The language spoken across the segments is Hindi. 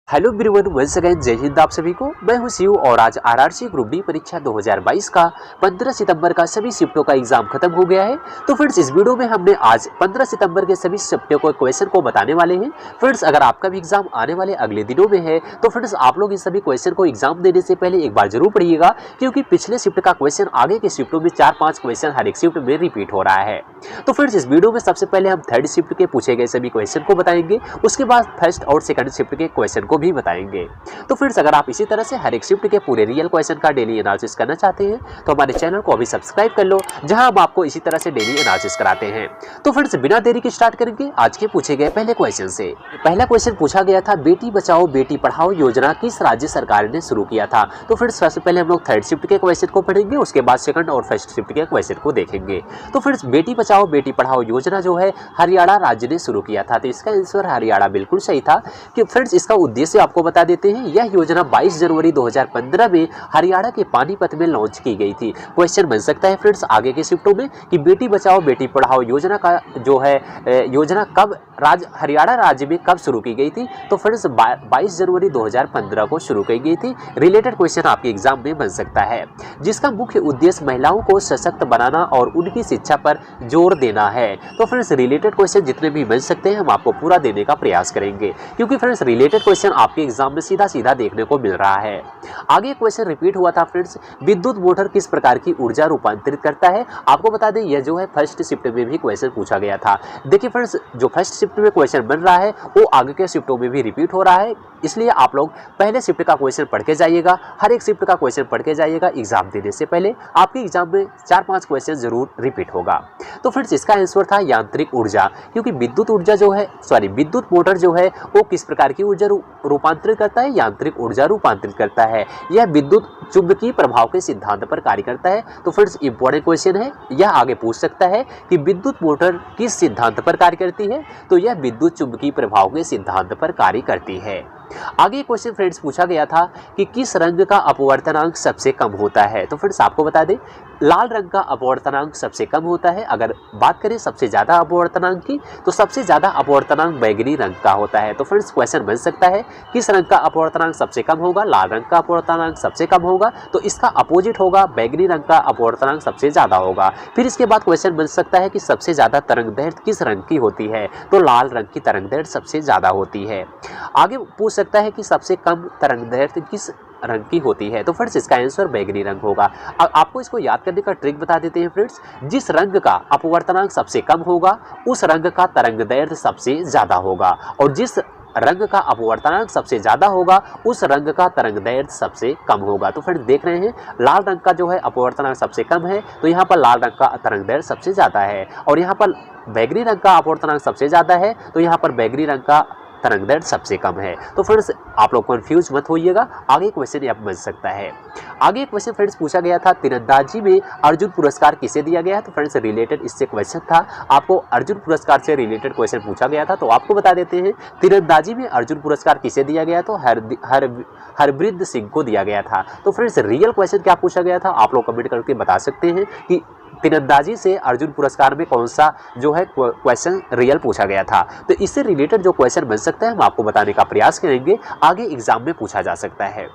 हेलो एवरीवन, वंस अगेन जय हिंद आप सभी को। मैं हूं शिव और आज आरआरसी ग्रुप डी परीक्षा 2022 का 15 सितंबर का सभी शिफ्टों का एग्जाम खत्म हो गया है। तो फ्रेंड्स, इस वीडियो में हमने आज 15 सितंबर के सभी शिफ्टों को क्वेश्चन को बताने वाले हैं। फ्रेंड्स, अगर आपका भी एग्जाम आने वाले अगले दिनों में है तो फ्रेंड्स आप लोग इन सभी क्वेश्चन को एग्जाम देने से पहले एक बार जरूर पढ़िएगा, क्योंकि पिछले शिफ्ट का क्वेश्चन आगे के शिफ्टों में 4-5 क्वेश्चन हर एक शिफ्ट में रिपीट हो रहा है। तो फ्रेंड्स, इस वीडियो में सबसे पहले हम थर्ड शिफ्ट के पूछे गए सभी क्वेश्चन को बताएंगे, उसके बाद फर्स्ट और सेकंड शिफ्ट के क्वेश्चन को भी बताएंगे। तो फ्रेंड्स, अगर आप इसी तरह से हर एक शिफ्ट के पूरे रियल क्वेश्चन का डेली एनालिसिस करना चाहते हैं तो हमारे चैनल को अभी सब्सक्राइब कर लो, जहां हम आपको इसी तरह से डेली एनालिसिस कराते हैं। तो फ्रेंड्स, बिना देरी के स्टार्ट करेंगे आज के पूछे गए पहले क्वेश्चन से। पहला क्वेश्चन पूछा गया था, बेटी बचाओ बेटी पढ़ाओ योजना किस राज्य सरकार ने शुरू किया था। तो फ्रेंड्स, सबसे पहले हम लोग थर्ड शिफ्ट के क्वेश्चन को पढ़ेंगे, उसके बाद सेकंड और फर्स्ट शिफ्ट के क्वेश्चन को देखेंगे। तो फ्रेंड्स, बेटी बचाओ बेटी पढ़ाओ योजना जो है हरियाणा राज्य ने शुरू किया था। तो इसका आंसर हरियाणा बिल्कुल सही था। कि फ्रेंड्स, इसका उद्देश्य आपको बता देते हैं। यह योजना 22 जनवरी 2015 में हरियाणा के पानीपत में लॉन्च की गई थी। क्वेश्चन बन सकता है फ्रेंड्स आगे के शिफ्टों में कि बेटी बचाओ बेटी पढ़ाओ योजना का जो है योजना कब हरियाणा राज्य में कब शुरू की गई थी। तो फ्रेंड्स 22 जनवरी 2015 को शुरू की गई थी। रिलेटेड क्वेश्चन आपके एग्जाम में बन सकता है, जिसका मुख्य उद्देश्य महिलाओं को सशक्त बनाना और उनकी शिक्षा पर जोर देना है। तो फ्रेंड्स, रिलेटेड क्वेश्चन जितने भी बन सकते हैं हम आपको पूरा देने का प्रयास करेंगे, क्योंकि फ्रेंड्स रिलेटेड क्वेश्चन आपके एग्जाम में सीधा सीधा देखने को मिल रहा है। आगे क्वेश्चन रिपीट हुआ था फ्रेंड्स, विद्युत मोटर किस प्रकार की ऊर्जा रूपांतरित करता है। आपको बता दें यह जो है फर्स्ट शिफ्ट में भी क्वेश्चन पूछा गया था। देखिए फ्रेंड्स, जो फर्स्ट शिफ्ट में क्वेश्चन बन रहा है वो आगे के शिफ्टों में भी रिपीट हो रहा है, इसलिए आप लोग पहले शिफ्ट का क्वेश्चन पढ़ के जाइएगा, हर एक शिफ्ट का क्वेश्चन पढ़ के जाइएगा। एग्जाम देने से पहले आपके एग्जाम में 4-5 क्वेश्चन जरूर रिपीट होगा। तो फ्रेंड्स, इसका आंसर था यांत्रिक ऊर्जा, क्योंकि विद्युत मोटर जो है वो किस प्रकार की ऊर्जा रूपांतरित करता है, यांत्रिक ऊर्जा रूपांतरित करता है। यह विद्युत चुंबकीय प्रभाव के सिद्धांत पर कार्य करता है। तो फ्रेंड्स, इंपॉर्टेंट क्वेश्चन है, यह आगे पूछ सकता है कि विद्युत मोटर किस सिद्धांत पर कार्य करती है। तो यह विद्युत चुंबकीय प्रभाव के सिद्धांत पर कार्य करती है। आगे क्वेश्चन फ्रेंड्स पूछा गया था कि किस रंग का अपवर्तनांक सबसे कम होता है। तो फ्रेंड्स, आपको बता दें लाल रंग का अपवर्तनांक सबसे कम होता है। अगर बात करें सबसे ज्यादा अपवर्तनांक की, तो सबसे ज्यादा अपवर्तनांक बैगनी रंग का होता है। तो फ्रेंड्स, क्वेश्चन बन सकता है किस रंग का अपवर्तनांक सबसे कम होगा। लाल रंग का अपवर्तनांक सबसे कम होगा, तो इसका अपोजिट होगा बैगनी रंग का अपवर्तनांक सबसे ज्यादा होगा। फिर इसके बाद क्वेश्चन बन सकता है कि सबसे ज्यादा तरंगदैर्घ्य किस रंग की होती है। तो लाल रंग की तरंगदैर्घ्य सबसे ज्यादा होती है। आगे पूछ सकता है कि सबसे कम तरंगदैर्घ्य किस रंग की होती है। तो फ्रेंड्स, इसका आंसर बैगनी रंग होगा। अब आपको इसको याद करने का ट्रिक बता देते हैं फ्रेंड्स, जिस रंग का अपवर्तनांक सबसे कम होगा उस रंग का तरंगदैर्घ्य सबसे ज्यादा होगा, और जिस रंग का अपवर्तनांक सबसे ज्यादा होगा उस रंग का तरंगदैर्घ्य सबसे कम होगा। तो फ्रेंड्स, देख रहे हैं लाल रंग का जो है अपवर्तनांक सबसे कम है, तो यहाँ पर लाल रंग का तरंगदैर्घ्य सबसे ज्यादा है, और यहाँ पर बैगनी रंग का अपवर्तनांक सबसे ज्यादा है, तो यहाँ पर बैगनी रंग का तरंगदैर्घ्य सबसे कम है। तो फ्रेंड्स, आप लोग कंफ्यूज मत होइएगा, आगे क्वेश्चन यहाँ बन सकता है। आगे क्वेश्चन फ्रेंड्स पूछा गया था, तीरंदाजी में अर्जुन पुरस्कार किसे दिया गया है। तो फ्रेंड्स, रिलेटेड इससे क्वेश्चन था, आपको अर्जुन पुरस्कार से रिलेटेड क्वेश्चन पूछा गया था। तो आपको बता देते हैं तीरंदाजी में अर्जुन पुरस्कार किसे दिया गया, तो हरप्रीत सिंह को दिया गया था। तो फ्रेंड्स, रियल क्वेश्चन क्या पूछा गया था आप लोग कमेंट करके बता सकते हैं कि तीरंदाजी से अर्जुन पुरस्कार में कौन सा जो है क्वेश्चन रियल पूछा गया था। तो इससे रिलेटेड जो क्वेश्चन बन सकता है हम आपको बताने का प्रयास करेंगे, आगे एग्जाम में पूछा जा सकता है।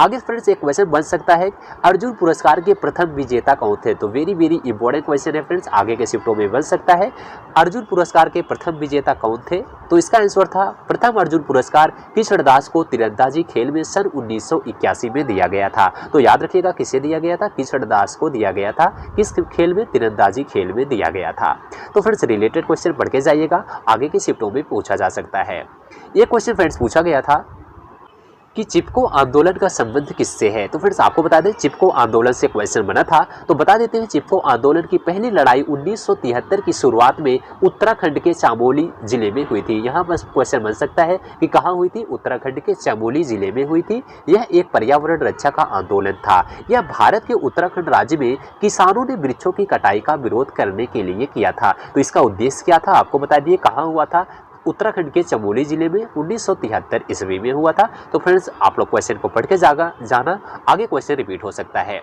आगे फ्रेंड्स, एक क्वेश्चन बन सकता है अर्जुन पुरस्कार के प्रथम विजेता कौन थे। तो वेरी वेरी इंपॉर्टेंट क्वेश्चन है फ्रेंड्स, आगे के शिफ्टों में बन सकता है। अर्जुन पुरस्कार के प्रथम विजेता कौन थे। तो इसका आंसर था प्रथम अर्जुन पुरस्कार कृष्णदास को तीरंदाजी खेल में सन 1981 में दिया गया था। तो याद रखिएगा किसे दिया गया था, कृष्णदास को दिया गया था। किस खेल में, तीरंदाजी खेल में दिया गया था। तो फ्रेंड्स, रिलेटेड क्वेश्चन पढ़ के जाइएगा, आगे के शिफ्टों में पूछा जा सकता है। ये क्वेश्चन फ्रेंड्स पूछा गया था कि चिपको आंदोलन का संबंध किससे है। तो फ्रेंड्स, आपको बता दें चिपको आंदोलन से क्वेश्चन बना था। तो बता देते हैं चिपको आंदोलन की पहली लड़ाई 1973 की शुरुआत में उत्तराखंड के चमोली जिले में हुई थी। यहाँ बस क्वेश्चन बन सकता है कि कहाँ हुई थी, उत्तराखंड के चमोली जिले में हुई थी। यह एक पर्यावरण रक्षा का आंदोलन था। यह भारत के उत्तराखंड राज्य में किसानों ने वृक्षों की कटाई का विरोध करने के लिए किया था। तो इसका उद्देश्य क्या था आपको बता दिए, कहाँ हुआ था, उत्तराखंड के चमोली जिले में 1973 ईस्वी में हुआ था। तो फ्रेंड्स, आप लोग क्वेश्चन को पढ़ के जाना, आगे क्वेश्चन रिपीट हो सकता है।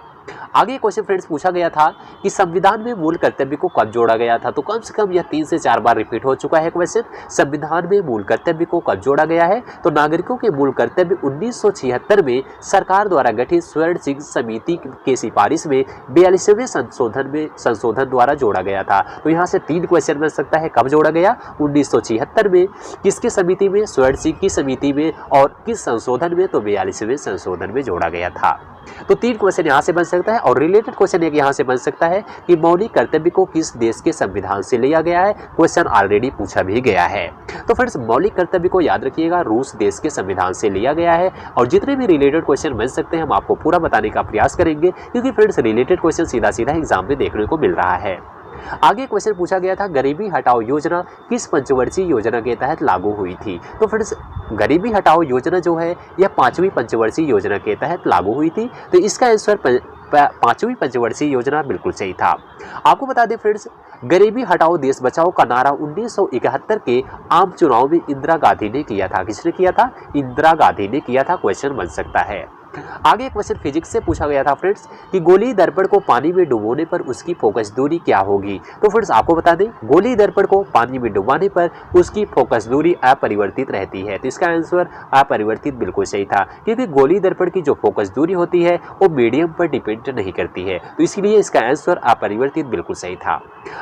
आगे क्वेश्चन फ्रेंड्स पूछा गया था कि संविधान में मूल कर्तव्य को कब जोड़ा गया था। तो कम से कम यह 3 से 4 बार रिपीट हो चुका है क्वेश्चन। संविधान में मूल कर्तव्य को कब जोड़ा गया है। तो नागरिकों के मूल कर्तव्य 1976 में सरकार द्वारा गठित स्वर्ण सिंह समिति के सिफारिश में 42वें संशोधन द्वारा जोड़ा गया था। तो यहाँ से 3 क्वेश्चन बन सकता है। कब जोड़ा गया? 1976 में। किसके समिति में? स्वर्ण सिंह की समिति में। और किस संशोधन में? तो 42वें संशोधन में जोड़ा गया था। तो 3 क्वेश्चन यहाँ से बन सकता है। और रिलेटेड क्वेश्चन एक यहाँ से बन सकता है कि मौलिक कर्तव्य को किस देश के संविधान से लिया गया है। क्वेश्चन ऑलरेडी पूछा भी गया है। तो फ्रेंड्स मौलिक कर्तव्य को याद रखिएगा, रूस देश के संविधान से लिया गया है। और जितने भी रिलेटेड क्वेश्चन बन सकते हैं हम आपको पूरा बताने का प्रयास करेंगे, क्योंकि फ्रेंड्स रिलेटेड क्वेश्चन सीधा सीधा एग्जाम में देखने को मिल रहा है। आगे क्वेश्चन पूछा गया था गरीबी हटाओ योजना किस पंचवर्षीय योजना के तहत लागू हुई थी। तो फ्रेंड्स गरीबी हटाओ योजना जो है यह 5वीं पंचवर्षीय योजना के तहत लागू हुई थी। तो इसका आंसर 5वीं पंचवर्षीय योजना बिल्कुल सही था। आपको बता दें फ्रेंड्स, गरीबी हटाओ देश बचाओ का नारा 1971 के आम चुनाव में इंदिरा गांधी ने किया था। किसने किया था? इंदिरा गांधी ने किया था। क्वेश्चन बन सकता है। आगे क्वेश्चन फिजिक्स से पूछा गया था फ्रेंड्स कि गोली दर्पण को पानी में डुबोने पर उसकी फोकस दूरी क्या होगी। तो फ्रेंड्स आपको बता दें गोली दर्पण को पानी में डुबाने पर उसकी फोकस दूरी अपरिवर्तित रहती है। तो इसका आंसर अपरिवर्तित बिल्कुल सही था, क्योंकि गोली दर्पण की जो फोकस दूरी होती है वो मीडियम पर डिपेंड नहीं करती है। तो इसलिए इसका आंसर अपरिवर्तित बिल्कुल सही था।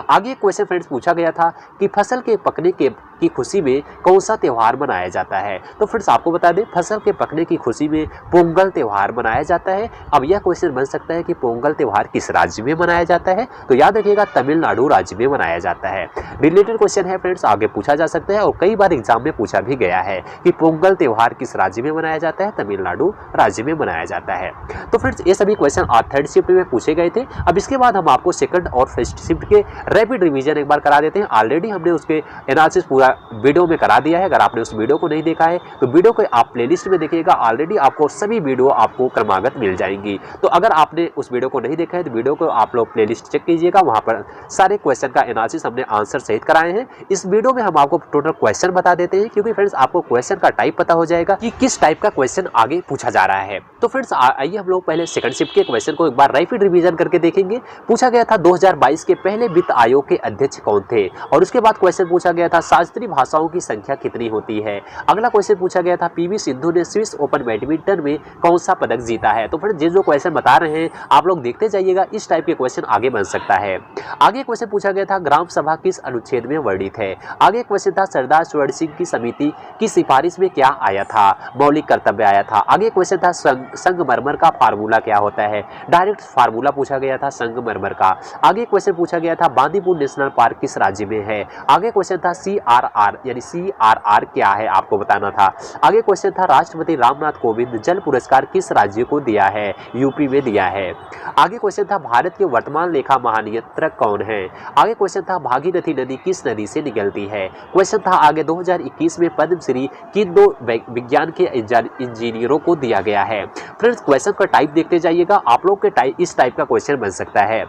आगे क्वेश्चन फ्रेंड्स पूछा गया था कि फसल के पकने की खुशी में कौन सा त्यौहार मनाया जाता है। तो फ्रेंड्स आपको बता दें फसल के पकने की खुशी में पोंगल त्यौहार मनाया जाता है। अब यह क्वेश्चन बन सकता है कि पोंगल त्यौहार किस राज्य में मनाया जाता है। तो याद रखिएगा तमिलनाडु राज्य में मनाया जाता है। रिलेटेड क्वेश्चन है फ्रेंड्स, आगे पूछा जा सकता है और कई बार एग्जाम में पूछा भी गया है कि पोंगल त्यौहार किस राज्य में मनाया जाता है। तमिलनाडु राज्य में मनाया जाता है। तो फ्रेंड्स ये सभी क्वेश्चन आज थर्ड शिफ्ट में पूछे गए थे। अब इसके बाद हम आपको सेकंड और फर्स्ट शिफ्ट के रैपिड रिवीजन एक बार करा देते हैं। ऑलरेडी हमने उसके एनालिसिस पूरा वीडियो में करा दिया है। अगर आपने उस वीडियो को नहीं देखा है तो वीडियो को आप प्लेलिस्ट में देखिएगा। ऑलरेडी आपको सभी वीडियो आपको क्रमागत मिल जाएंगी। तो अगर आपने उस वीडियो को नहीं देखा है तो वीडियो को आप लोग प्लेलिस्ट चेक कीजिएगा, वहां पर सारे क्वेश्चन का एनालिसिस हमने आंसर सहित कराए हैं। इस वीडियो में हम आपको टोटल क्वेश्चन बता देते हैं, क्योंकि फ्रेंड्स आपको क्वेश्चन का टाइप पता हो जाएगा कि किस टाइप का क्वेश्चन आगे पूछा जा रहा है। तो फ्रेंड्स आइए हम लोग पहले सेकंड शिफ्ट के क्वेश्चन को एक बार रैपिड रिवीजन करके देखेंगे। पूछा गया था 2022 के पहले वित्त आयोग के अध्यक्ष कौन थे। और उसके बाद क्वेश्चन पूछा गया था शास्त्रीय भाषाओं की संख्या कितनी होती है। अगला क्वेश्चन पूछा गया था पीवी सिंधु ने स्विस ओपन बैडमिंटन में कौन सा पदक जीता है। तो फिर जो क्वेश्चन बता रहे हैं आप लोग देखते जाइएगा, इस टाइप के क्वेश्चन आगे बन सकता है। आगे क्वेश्चन पूछा गया था ग्राम सभा किस अनुच्छेद में वर्णित है। आगे क्वेश्चन था सरदार स्वर्ण सिंह की समिति की सिफारिश में क्या आया था। मौलिक कर्तव्य आया था। आगे क्वेश्चन था संगमरमर का फार्मूला क्या होता है। डायरेक्ट फार्मूला पूछा गया था संगमरमर का। आगे क्वेश्चन पूछा गया था बांदीपुर नेशनल पार्क किस राज्य में है। आगे क्वेश्चन था CRR यानी CRR क्या है आपको बताना था। आगे क्वेश्चन था राष्ट्रपति रामनाथ कोविंद जल पुरस्कार किस राज्य को दिया है। यूपी में दिया है। आगे क्वेश्चन था भारत के वर्तमान लेखा महानियंत्रक कौन है। आगे क्वेश्चन था भागीरथी नदी किस नदी से निकलती है। क्वेश्चन था आगे 2021 में पद्मश्री किन 2 विज्ञान के इंजीनियरों को दिया गया है। फ्रेंड्स क्वेश्चन का टाइप देखते जाइएगा, आप लोग के इस टाइप का क्वेश्चन बन सकता है।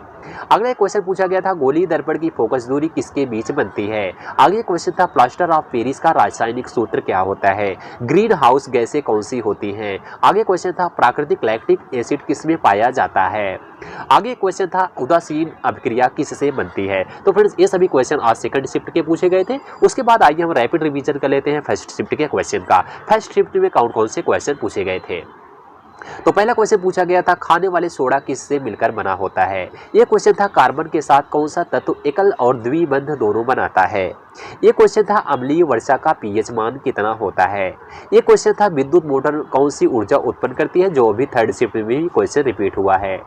अगला क्वेश्चन पूछा गया था गोली दर्पण की फोकस दूरी किसके बीच बनती है। आगे क्वेश्चन था प्लास्टर ऑफ पेरिस का रासायनिक सूत्र क्या होता है। ग्रीन हाउस गैसें कौन सी होती हैं। आगे क्वेश्चन था प्राकृतिक लैक्टिक एसिड किसमें पाया जाता है। आगे क्वेश्चन था उदासीन अभिक्रिया किससे बनती है। तो फ्रेंड्स ये सभी क्वेश्चन आज सेकंड शिफ्ट के पूछे गए थे। उसके बाद आइए हम रैपिड रिवीजन कर लेते हैं फर्स्ट शिफ्ट के क्वेश्चन का। फर्स्ट शिफ्ट में कौन कौन से क्वेश्चन पूछे गए थे। तो पहला क्वेश्चन पूछा गया था खाने वाले सोडा किससे मिलकर बना होता है। यह क्वेश्चन था कार्बन के साथ कौन सा तत्व एकल और द्विबंध दोनों बनाता है। यह क्वेश्चन था अम्लीय वर्षा का पीएच मान कितना होता है। यह क्वेश्चन था विद्युत मोटर कौन सी ऊर्जा उत्पन्न करती है, जो अभी थर्ड शिफ्ट में भी क्वेश्चन रिपीट हुआ है।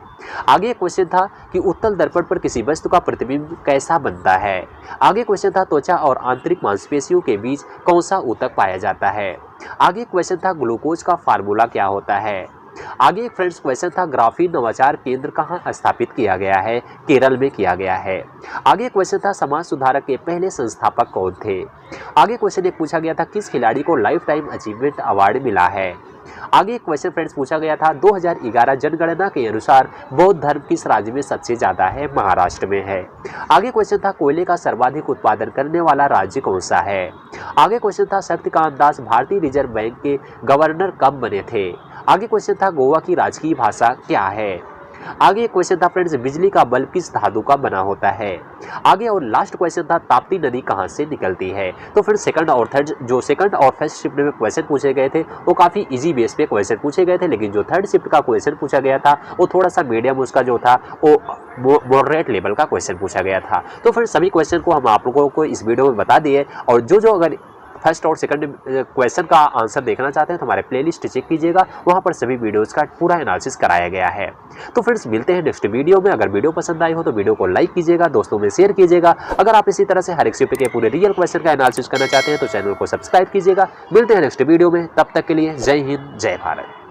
आगे क्वेश्चन था कि उत्तल दर्पण पर किसी वस्तु का प्रतिबिंब कैसा बनता है। आगे क्वेश्चन था त्वचा और आंतरिक मांसपेशियों के बीच कौन सा ऊतक पाया जाता है। आगे क्वेश्चन था ग्लूकोज का फार्मूला क्या होता है। आगे फ्रेंड्स क्वेश्चन था ग्राफीन नवाचार केंद्र कहाँ स्थापित किया गया है। केरल में किया गया है। आगे क्वेश्चन था समाज सुधारक के पहले संस्थापक कौन थे। आगे क्वेश्चन एक पूछा गया था किस खिलाड़ी को लाइफ टाइम अचीवमेंट अवार्ड मिला है। आगे क्वेश्चन फ्रेंड्स पूछा गया था 2011 जनगणना के अनुसार बौद्ध धर्म किस राज्य में सबसे ज्यादा है। महाराष्ट्र में है। आगे क्वेश्चन था कोयले का सर्वाधिक उत्पादन करने वाला राज्य कौन सा है। आगे क्वेश्चन था शक्तिकांत दास भारतीय रिजर्व बैंक के गवर्नर कब बने थे। आगे क्वेश्चन था गोवा की राजकीय भाषा क्या है। आगे क्वेश्चन था फ्रेंड्स, बिजली का बल्ब किस धातु का बना होता है। आगे और लास्ट क्वेश्चन था, ताप्ती नदी कहाँ से निकलती है। तो फिर सेकंड और थर्ड, जो सेकंड और फर्स्ट शिफ्ट में क्वेश्चन पूछे गए थे वो काफी इजी बेस पे क्वेश्चन पूछे गए थे, लेकिन जो थर्ड शिफ्ट का क्वेश्चन पूछा गया था वो थोड़ा सा मीडियम, उसका जो था वो मॉडरेट लेवल का क्वेश्चन पूछा गया था। तो फिर सभी क्वेश्चन को हम आप लोगों को इस वीडियो में बता दिए, और जो अगर फर्स्ट और सेकंड क्वेश्चन का आंसर देखना चाहते हैं तो हमारे प्लेलिस्ट चेक कीजिएगा, वहां पर सभी वीडियोस का पूरा एनालिसिस कराया गया है। तो फ्रेंड्स मिलते हैं नेक्स्ट वीडियो में। अगर वीडियो पसंद आई हो तो वीडियो को लाइक कीजिएगा, दोस्तों में शेयर कीजिएगा। अगर आप इसी तरह से हर एक शिफ्ट के पूरे रियल क्वेश्चन का एनालिसिस करना चाहते हैं तो चैनल को सब्सक्राइब कीजिएगा। मिलते हैं नेक्स्ट वीडियो में, तब तक के लिए जय हिंद जय भारत।